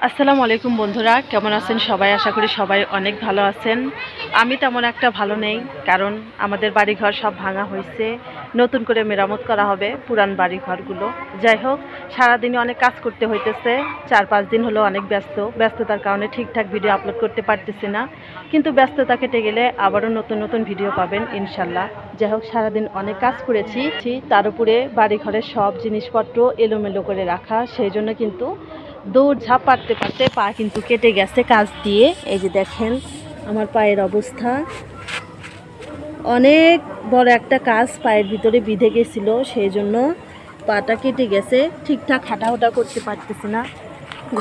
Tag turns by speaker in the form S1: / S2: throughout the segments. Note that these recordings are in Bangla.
S1: আসসালামু আলাইকুম বন্ধুরা, কেমন আছেন সবাই? আশা করি সবাই অনেক ভালো আছেন। আমি তেমন একটা ভালো নেই, কারণ আমাদের বাড়িঘর সব ভাঙা হয়েছে, নতুন করে মেরামত করা হবে পুরান বাড়িঘরগুলো। যাই হোক, সারাদিনে অনেক কাজ করতে হইতেছে। 4-5 দিন হলো অনেক ব্যস্ততার কারণে ঠিকঠাক ভিডিও আপলোড করতে পারতেছি না, কিন্তু ব্যস্ততা কেটে গেলে আবারও নতুন নতুন ভিডিও পাবেন ইনশাল্লাহ। যাই হোক, সারাদিন অনেক কাজ করেছি, তার উপরে বাড়িঘরের সব জিনিসপত্র এলোমেলো করে রাখা, সেই জন্য কিন্তু দৌড়ঝাঁপ পারতে পারতে পা কিন্তু কেটে গেছে কাজ দিয়ে। এই যে দেখেন আমার পায়ের অবস্থা, অনেক বড় একটা কাজ পায়ের ভিতরে বিঁধে গেছিল, সেই জন্য পাটা কেটে গেছে। ঠিকঠাক হাঁটাহুটা করতে পারতেছি না।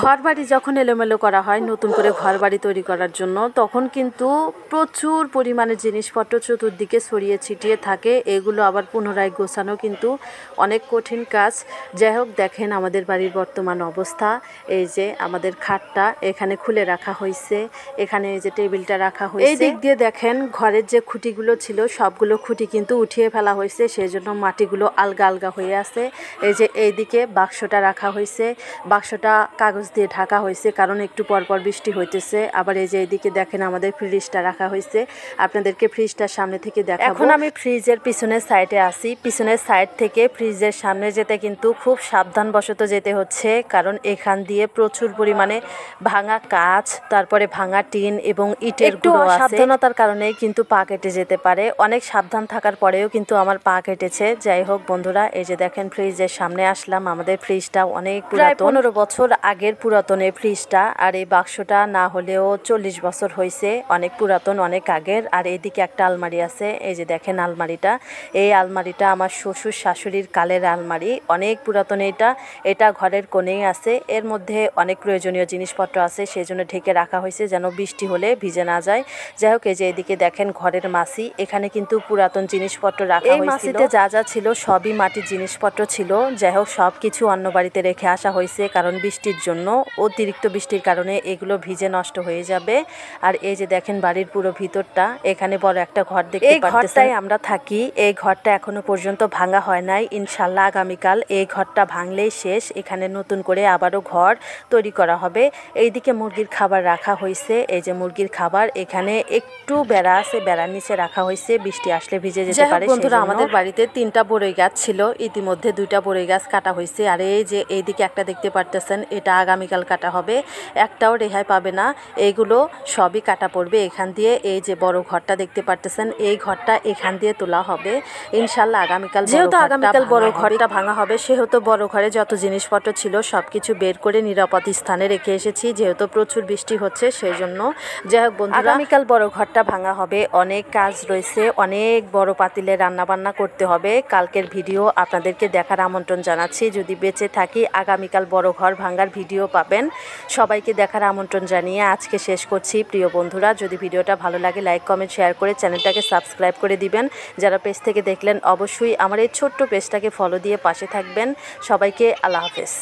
S1: ঘর বাড়ি যখন এলোমেলো করা হয় নতুন করে ঘর বাড়ি তৈরি করার জন্য, তখন কিন্তু প্রচুর পরিমাণে জিনিসপত্র চতুর্দিকে ছড়িয়ে ছিটিয়ে থাকে। এগুলো আবার পুনরায় গোছানো কিন্তু অনেক কঠিন কাজ। যাই হোক, দেখেন আমাদের বাড়ির বর্তমান অবস্থা। এই যে আমাদের খাটটা এখানে খুলে রাখা হয়েছে, এখানে এই যে টেবিলটা রাখা হয়েছে। এই দিক দিয়ে দেখেন ঘরের যে খুঁটিগুলো ছিল সবগুলো খুঁটি কিন্তু উঠিয়ে ফেলা হয়েছে, সেই জন্য মাটিগুলো আলগা আলগা হয়ে আছে। এই যে এইদিকে বাক্সটা রাখা হয়েছে, বাক্সটা কাগজ দিয়ে ঢাকা হয়েছে, কারণ একটু পরপর বৃষ্টি হইতেছে। আবার এই যে এইদিকে দেখেন আমাদের ফ্রিজটা রাখা হয়েছে, আপনাদেরকে ফ্রিজটার সামনে থেকে দেখাবো। এখন আমি ফ্রিজের পিছনের সাইডে আছি। পিছনের সাইড থেকে ফ্রিজের সামনে যেতে কিন্তু খুব সাবধানবশত যেতে হচ্ছে, কারণ এখান দিয়ে প্রচুর পরিমাণে ভাঙা কাঁচ, তারপরে ভাঙা টিন এবং ইটের গুঁড়ো আছে। সাবধানতার কারণে কিন্তু পা কেটে যেতে পারে। অনেক সাবধান থাকার পরেও কিন্তু আমার পা কেটেছে। যাই হোক বন্ধুরা, এই যে দেখেন ফ্রিজের সামনে আসলাম। আমাদের ফ্রিজটা অনেক প্রায় 15 বছর আগের পুরাতন এই ফ্রিজটা, আর এই বাক্সটা না হলেও 40 বছর হয়েছে, অনেক পুরাতন, অনেক আগের। আর এইদিকে একটা আলমারি আছে, এই যে দেখেন আলমারিটা। এই আলমারিটা আমার শ্বশুর শাশুড়ির কালের আলমারি, অনেক পুরাতন। এটা ঘরের কোণেই আছে, এর মধ্যে অনেক প্রয়োজনীয় জিনিসপত্র আছে, সেই জন্য ঢেকে রাখা হয়েছে যেন বৃষ্টি হলে ভিজে না যায়। যাই হোক, এই যে এদিকে দেখেন ঘরের মাসি, এখানে কিন্তু পুরাতন জিনিসপত্র রাখা হয়েছিল। এই মাসিতে যা যা ছিল সবই মাটির জিনিসপত্র ছিল। যাই হোক, সব কিছু অন্য বাড়িতে রেখে আসা হয়েছে, কারণ বৃষ্টির জন্য, অতিরিক্ত বৃষ্টির কারণে এগুলো ভিজে নষ্ট হয়ে যাবে। আর এই যে দেখেন বাড়ির পুরো ভিতরটা, এখানে বড় একটা ঘর দেখতে পাচ্ছেন, এই ঘরটাই আমরা থাকি। এই ঘরটা এখনো পর্যন্ত ভাঙা হয় নাই, ইনশাল্লাহ আগামীকাল এই ঘরটা ভাঙলেই শেষ। এখানে নতুন করে আবারও ঘর তৈরি করা হবে। এইদিকে মুরগির খাবার রাখা হয়েছে, এই যে মুরগির খাবার, এখানে একটু বেড়া আছে, বেড়ার নিচে রাখা হয়েছে, বৃষ্টি আসলে ভিজে যেতে পারে। বন্ধুরা, আমাদের বাড়িতে 3টা বড়ই গাছ ছিল, ইতিমধ্যে 2টা বড়ই গাছ কাটা হয়েছে। আর এই যে এইদিকে একটা দেখতে পারতেছেন, এটা আগামীকাল কাটা হবে, একটাও রেহাই পাবে না, এইগুলো সবই কাটা পড়বে এখান দিয়ে। এই যে বড় ঘরটা দেখতে পারতেছেন, এই ঘরটা এখান দিয়ে তোলা হবে ইনশাল্লাহ আগামীকাল। যেহেতু আগামীকাল বড় ঘরটা ভাঙা হবে, সেহেতু বড় ঘরে যত জিনিসপত্র ছিল সবকিছু বের করে নিরাপদ স্থানে রেখে এসেছি, যেহেতু প্রচুর বৃষ্টি হচ্ছে সেই জন্য। যাই হোক বন্ধুরা, আগামীকাল বড় ঘরটা ভাঙা হবে, অনেক কাজ রয়েছে, অনেক বড় পাতিলে রান্নাবান্না করতে হবে। কালকের ভিডিও আপনাদেরকে দেখার আমন্ত্রণ জানাচ্ছি, যদি বেঁচে থাকি আগামীকাল বড় ঘর ভাঙার ভিডিও পাবেন। সবাইকে দেখার আমন্ত্রণ জানিয়ে আজকে শেষ করছি। প্রিয় বন্ধুরা, যদি ভিডিওটা ভালো লাগে লাইক কমেন্ট শেয়ার করে চ্যানেলটাকে সাবস্ক্রাইব করে দিবেন। যারা পেজ থেকে দেখলেন অবশ্যই আমার এই ছোট্ট পেজটাকে ফলো দিয়ে পাশে থাকবেন। সবাইকে আল্লাহ হাফেজ।